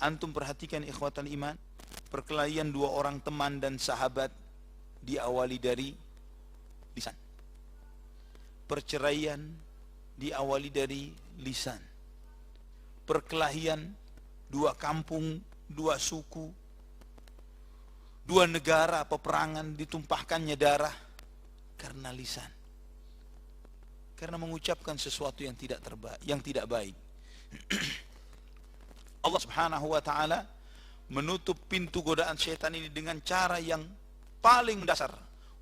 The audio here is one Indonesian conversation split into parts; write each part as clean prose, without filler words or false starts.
Antum perhatikan ikhwatal iman, perkelahian dua orang teman dan sahabat diawali dari lisan. Perceraian diawali dari lisan. Perkelahian dua kampung, dua suku, dua negara, peperangan, ditumpahkannya darah karena lisan. Karena mengucapkan sesuatu yang tidak baik. Allah Subhanahu wa taala menutup pintu godaan syaitan ini dengan cara yang paling dasar.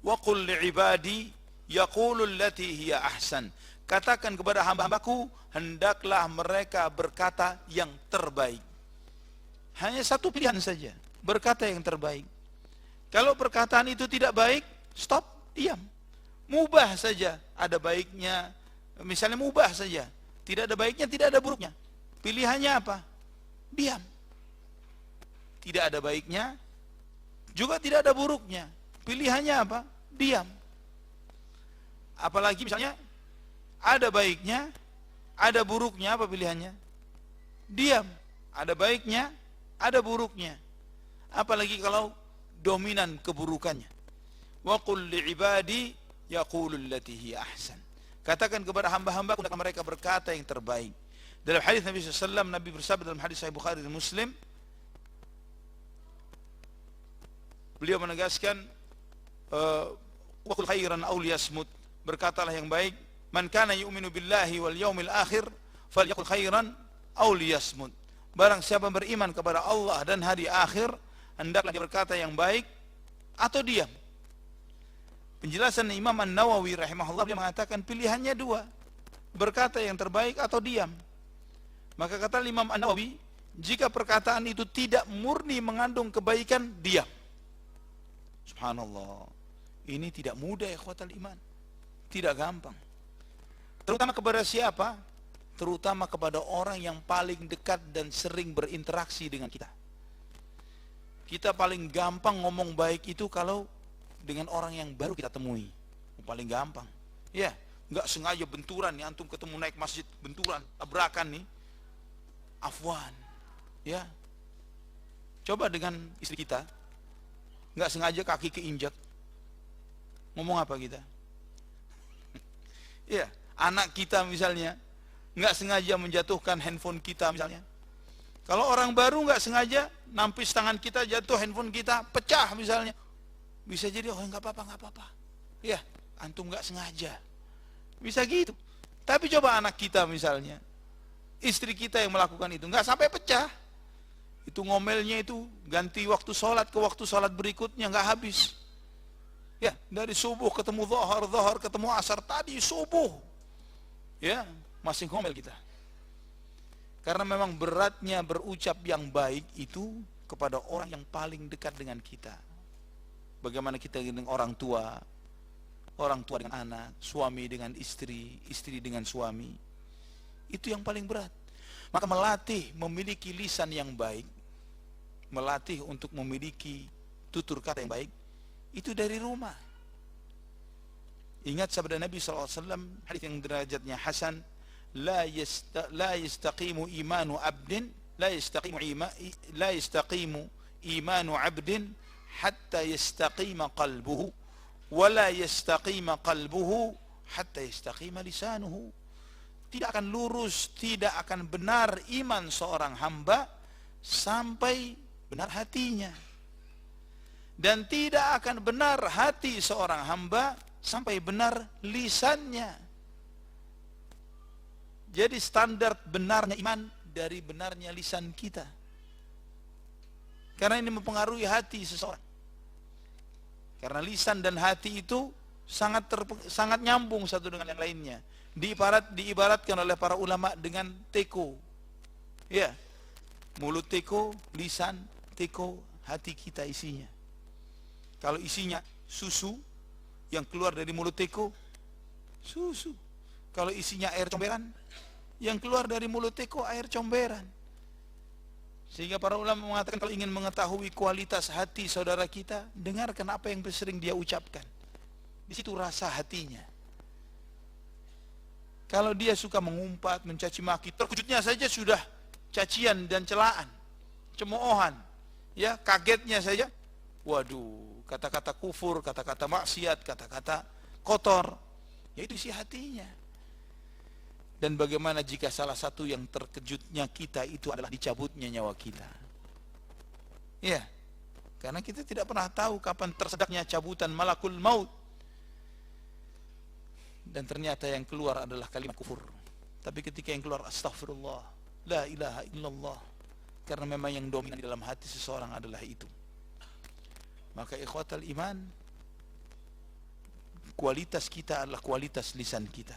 Wa qul li'ibadi yaqulu allati hiya ahsan. Katakan kepada hamba-hambaku, hendaklah mereka berkata yang terbaik. Hanya satu pilihan saja, berkata yang terbaik. Kalau perkataan itu tidak baik, stop, diam. Mubah saja, ada baiknya, misalnya mubah saja, tidak ada baiknya, tidak ada buruknya. Pilihannya apa? Diam. Tidak ada baiknya, juga tidak ada buruknya. Pilihannya apa? Diam. Apalagi misalnya ada baiknya, ada buruknya, apa pilihannya? Diam. Ada baiknya, ada buruknya. Apalagi kalau dominan keburukannya. Wa qul li'ibadi yaqulu allati hiya ahsan. Katakan kepada hamba-hambaku, mereka berkata yang terbaik. Dalam hadis Nabi SAW, Nabi bersabda dalam hadis Sahih Bukhari dan Muslim, beliau menegaskan, wa qul khairan aw liyasmut, berkatalah yang baik. Man kana yu'minu billahi wal yaumil akhir falyaqul khairan aw liyasmut. Barang siapa beriman kepada Allah dan hari akhir, hendaklah dia berkata yang baik atau diam. Penjelasan Imam An-Nawawi rahimahullah, dia mengatakan pilihannya dua, berkata yang terbaik atau diam. Maka kata Imam An-Nawawi, jika perkataan itu tidak murni mengandung kebaikan, diam. Subhanallah, ini tidak mudah ya ikhwatal iman, tidak gampang. Terutama kepada siapa? Terutama kepada orang yang paling dekat dan sering berinteraksi dengan kita. Kita paling gampang ngomong baik itu kalau dengan orang yang baru kita temui. Paling gampang. Ya, nggak sengaja benturan nih, antum ketemu naik masjid, benturan, tabrakan nih. Afwan. Ya. Coba dengan istri kita, nggak sengaja kaki keinjak. Ngomong apa kita? Ya, anak kita misalnya nggak sengaja menjatuhkan handphone kita misalnya. Kalau orang baru nggak sengaja nampis tangan kita, jatuh handphone kita, pecah misalnya, bisa jadi oh nggak apa-apa. Ya, antum nggak sengaja, bisa gitu. Tapi coba anak kita misalnya, istri kita yang melakukan itu, nggak sampai pecah, itu ngomelnya itu ganti waktu sholat ke waktu sholat berikutnya nggak habis. Ya, dari subuh ketemu zuhur ketemu asar, tadi subuh, ya masih ngomel kita. Karena memang beratnya berucap yang baik itu kepada orang yang paling dekat dengan kita. Bagaimana kita dengan orang tua dengan anak, suami dengan istri, istri dengan suami. Itu yang paling berat. Maka melatih memiliki lisan yang baik, melatih untuk memiliki tutur kata yang baik, itu dari rumah. Ingat sabda Nabi SAW, hadis yang derajatnya hasan, la yastaqimu imanu abdin, la yastaqimu imanu abdin hatta yastaqima qalbuhu, wa la yastaqima qalbuhu hatta yastaqima lisanuhu. Tidak akan lurus, tidak akan benar iman seorang hamba sampai benar hatinya. Dan tidak akan benar hati seorang hamba sampai benar lisannya. Jadi standar benarnya iman dari benarnya lisan kita. Karena ini mempengaruhi hati seseorang. Karena lisan dan hati itu sangat nyambung satu dengan yang lainnya. Diibaratkan oleh para ulama dengan teko. Ya. Mulut teko, lisan teko, hati kita isinya. Kalau isinya susu, yang keluar dari mulut teko susu. Kalau isinya air comberan, yang keluar dari mulut teko air comberan. Sehingga para ulama mengatakan kalau ingin mengetahui kualitas hati saudara kita, dengarkan apa yang sering dia ucapkan. Di situ rasa hatinya. Kalau dia suka mengumpat, mencaci maki, terkejutnya saja sudah cacian dan celaan. cemoohan, ya kagetnya saja, waduh, kata-kata kufur, kata-kata maksiat, kata-kata kotor, ya itu isi hatinya. Dan bagaimana jika salah satu yang terkejutnya kita itu adalah dicabutnya nyawa kita? Ya, karena kita tidak pernah tahu kapan tersedaknya cabutan malakul maut. Dan ternyata yang keluar adalah kalimat kufur. Tapi ketika yang keluar astaghfirullah, la ilaha illallah, karena memang yang dominan di dalam hati seseorang adalah itu. Maka ikhwatal iman, kualitas kita adalah kualitas lisan kita.